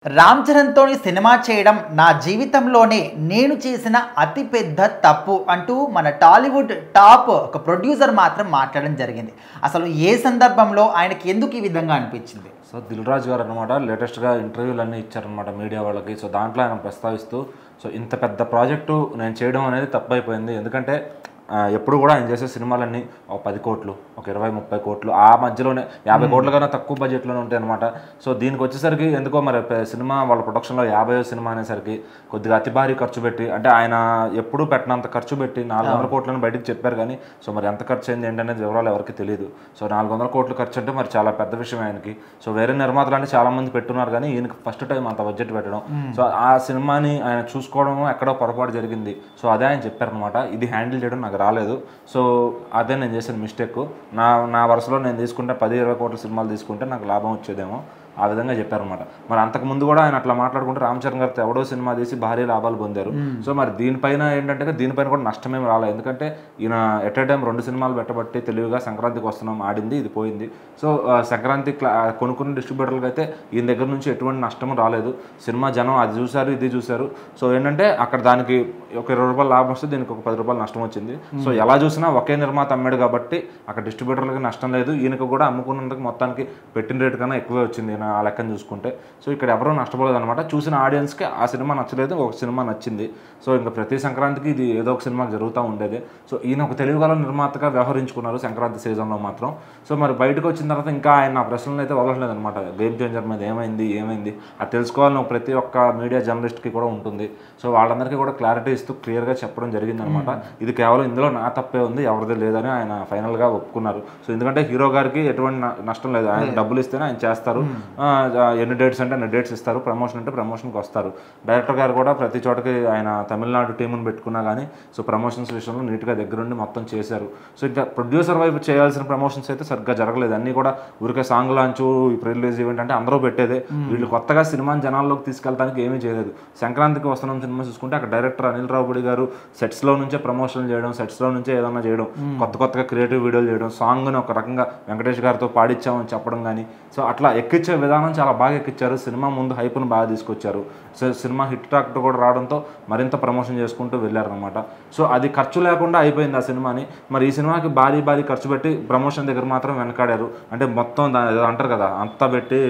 Ram చరణ్‌తోని cinema చేయడం నా జీవితంలోనే నేను చేసిన అతి పెద్ద తప్పు అంటూ మన టాలీవుడ్ టాప్ ఒక ప్రొడ్యూసర్ మాత్రం మాట్లాడడం జరిగింది. అసలు ఏ సందర్భంలో ఆయనకి ఎందుకు ఈ విధంగా అనిపించింది? సో దిల్ రాజు గారు అనమాట లేటెస్ట్గా ఇంటర్వ్యూలు ఇచ్చారనమాట మీడియా వాళ్ళకి. సో దాంట్లో ఆయన ప్రస్తావిస్తూ సో ఇంత పెద్ద ప్రాజెక్టు నేను చేయడం అనేది తప్పైపోయింది. ఎందుకంటే ఎప్పుడు కూడా ఆయన చేసే సినిమాలన్నీ ఒక 10 కోట్లు, ఒక 20-30 కోట్లు ఆ మధ్యలోనే 50 కోట్ల కన్నా తక్కువ బడ్జెట్లోనే ఉంటాయి అనమాట. సో దీనికి వచ్చేసరికి ఎందుకో మరి సినిమా వాళ్ళ ప్రొడక్షన్లో 50వ సినిమా అనేసరికి కొద్దిగా అతి భారీ ఖర్చు పెట్టి, అంటే ఆయన ఎప్పుడు పెట్టినంత ఖర్చు పెట్టి 400 కోట్లను బయటకు చెప్పారు. కానీ సో మరి ఎంత ఖర్చు అయింది ఏంటనేది వివరాలు ఎవరికి తెలియదు. సో 400 కోట్లు ఖర్చు అంటే మరి చాలా పెద్ద విషయం ఆయనకి. సో వేరే నిర్మాతలు అంటే చాలా మంది పెట్టున్నారు, కానీ ఈయనకి ఫస్ట్ టైం అంత బడ్జెట్ పెట్టడం. సో ఆ సినిమాని ఆయన చూసుకోవడం ఎక్కడో పొరపాటు జరిగింది. సో అదే ఆయన చెప్పారనమాట. ఇది హ్యాండిల్ చేయడం నాకు రాలేదు. సో అదే నేను చేసిన మిస్టేక్. నా వరుసలో నేను తీసుకుంటే 10-20 కోట్ల సినిమాలు తీసుకుంటే నాకు లాభం వచ్చేదేమో, ఆ విధంగా చెప్పారనమాట. మరి అంతకుముందు కూడా ఆయన అట్లా మాట్లాడుకుంటే రామ్ చరణ్ గారితో ఎవడో సినిమా తీసి భారీ లాభాలు పొందారు. సో మరి దీనిపైన ఏంటంటే దీనిపైన కూడా నష్టమేమి రాలేదు. ఎందుకంటే ఈయన ఎట్ ఏ టైం 2 సినిమాలు పెట్టబట్టి తెలివిగా సంక్రాంతికి వస్తున్నాం ఆడింది, ఇది పోయింది. సో సంక్రాంతి కొనుక్కున్న డిస్ట్రిబ్యూటర్లకు అయితే ఈయన దగ్గర నుంచి ఎటువంటి నష్టం రాలేదు. సినిమా జనం అది చూశారు, ఇది చూశారు. సో ఏంటంటే అక్కడ దానికి ఒక 20 రూపాయలు లాభం వస్తే దీనికి ఒక 10 రూపాయలు నష్టం వచ్చింది. సో ఎలా చూసినా ఒకే నిర్మాత అమ్మాడు కాబట్టి అక్కడ డిస్ట్రిబ్యూటర్లకి నష్టం లేదు. ఈయనకు కూడా అమ్ముకున్నందుకు మొత్తానికి పెట్టిన రేటు కన్నా ఎక్కువే వచ్చింది ఆ లెక్కను చూసుకుంటే. సో ఇక్కడ ఎవరూ నష్టపోలేదు అనమాట. చూసిన ఆడియన్స్కి ఆ సినిమా నచ్చలేదు, ఒక సినిమా నచ్చింది. సో ఇంకా ప్రతి సంక్రాంతికి ఇది ఏదో ఒక సినిమాకి జరుగుతూ ఉండేది. సో ఈయన ఒక తెలుగుగల నిర్మాతగా వ్యవహరించుకున్నారు సంక్రాంతి సీజన్లో మాత్రం. సో మరి బయటకు వచ్చిన తర్వాత ఇంకా ఆయన నా ప్రశ్నలు అయితే వదలలేదు అనమాట. గేమ్ చేంజర్ మీద ఏమైంది అది తెలుసుకోవాలని ప్రతి ఒక్క మీడియా జర్నలిస్ట్కి కూడా ఉంటుంది. సో వాళ్ళందరికీ కూడా క్లారిటీ ఇస్తూ క్లియర్గా చెప్పడం జరిగిందనమాట. ఇది కేవలం ఇందులో నా తప్పే ఉంది, ఎవరిది లేదని ఆయన ఫైనల్గా ఒప్పుకున్నారు. సో ఎందుకంటే హీరో గారికి ఎటువంటి నష్టం లేదు. ఆయన డబ్బులు ఇస్తేనే ఆయన చేస్తారు. ఎన్ని డేట్స్ అంటే అన్ని డేట్స్ ఇస్తారు, ప్రమోషన్ అంటే ప్రమోషన్కి వస్తారు. డైరెక్టర్ గారు కూడా ప్రతి చోటకి ఆయన తమిళనాడు టీముని పెట్టుకున్నా కానీ సో ప్రమోషన్స్ విషయంలో నీట్గా దగ్గరుండి మొత్తం చేశారు. సో ఇంకా ప్రొడ్యూసర్ వైపు చేయాల్సిన ప్రమోషన్స్ అయితే సరిగ్గా జరగలేదు. అన్నీ కూడా ఊరికే song launch, pre release event అంటే అందరూ పెట్టేదే. వీళ్ళు కొత్తగా సినిమాని జనాల్లోకి తీసుకెళ్ళడానికి ఏమీ చేయలేదు. సంక్రాంతికి వస్తున్న సినిమా చూసుకుంటే అక్కడ డైరెక్టర్ అనిల్ రావుపూడి గారు సెట్స్లో నుంచే ప్రమోషన్లు చేయడం, సెట్స్లో నుంచే ఏదైనా చేయడం, కొత్తగా క్రియేటివ్ వీడియోలు చేయడం, సాంగ్ని ఒక రకంగా వెంకటేష్ గారితో పాడిచ్చామని చెప్పడం కానీ సో అట్లా ఎక్కించే విధానం చాలా బాగా ఎక్కించారు. సినిమా ముందు హైప్ను బాగా తీసుకొచ్చారు. సో సినిమా హిట్ టాక్ కూడా రావడంతో మరింత ప్రమోషన్ చేసుకుంటూ వెళ్ళారనమాట. సో అది ఖర్చు లేకుండా అయిపోయింది ఆ సినిమాని. మరి ఈ సినిమాకి భారీ ఖర్చు పెట్టి ప్రమోషన్ దగ్గర మాత్రం వెనకాడారు. అంటే మొత్తం అంటారు కదా, అంతా పెట్టి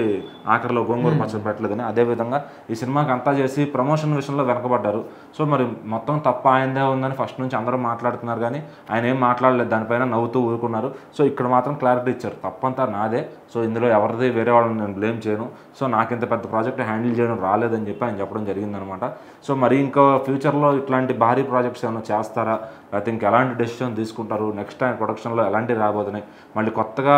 ఆఖరిలో గోంగూర పచ్చడి పెట్టలేదని, అదేవిధంగా ఈ సినిమాకి అంతా చేసి ప్రమోషన్ విషయంలో వెనకబడ్డారు. సో మరి మొత్తం తప్ప ఆయనదే ఉందని ఫస్ట్ నుంచి అందరూ మాట్లాడుతున్నారు, కానీ ఆయన ఏం మాట్లాడలేదు. దానిపైన నవ్వుతూ ఊరుకున్నారు. సో ఇక్కడ మాత్రం క్లారిటీ ఇచ్చారు, తప్పంతా నాదే. సో ఇందులో ఎవరిది వేరే వాళ్ళని నేను బ్లేమ్ చేయను. సో నాకు ఇంత పెద్ద ప్రాజెక్ట్ హ్యాండిల్ చేయడం రాలేదని చెప్పి ఆయన చెప్పడం జరిగిందనమాట. సో మరి ఇంకా ఫ్యూచర్లో ఇట్లాంటి భారీ ప్రాజెక్ట్స్ ఏమైనా చేస్తారా, లేకపోతే ఇంకా ఎలాంటి డెసిషన్ తీసుకుంటారు, నెక్స్ట్ టైం ప్రొడక్షన్లో ఎలాంటివి రాబోతున్నాయి, మళ్ళీ కొత్తగా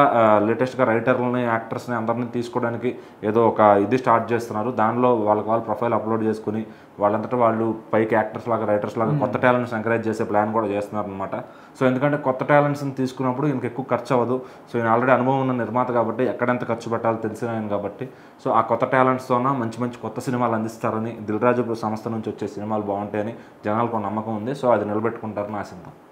లేటెస్ట్గా రైటర్లని, యాక్టర్స్ని అందరినీ తీసుకోవడానికి ఏదో ఒక ఇది స్టార్ట్ చేస్తున్నారు. దానిలో వాళ్ళ ప్రొఫైల్ అప్లోడ్ చేసుకుని వాళ్ళంతటా వాళ్ళు పైకి యాక్టర్స్ లాగా, రైటర్స్ లాగా కొత్త టాలెంట్స్ ఎంకరేజ్ చేసే ప్లాన్ కూడా చేస్తున్నారు అనమాట. సో ఎందుకంటే కొత్త టాలెంట్స్ని తీసుకున్నప్పుడు ఇంక ఎక్కువ ఖర్చు అవ్వదు. సో ఈయన ఆల్రెడీ అనుభవం ఉన్న నిర్మాత కాబట్టి ఎక్కడెంత ఖర్చు పెట్టాలో తెలిసిన ఆయన కాబట్టి సో ఆ కొత్త టాలెంట్స్తోన మంచి కొత్త సినిమాలు అందిస్తారని, దిల్ రాజు సంస్థ నుంచి వచ్చే సినిమాలు బాగుంటాయని జనాలకు నమ్మకం ఉంది. సో అది నిలబెట్టుకుంటారని ఆశిద్దాం.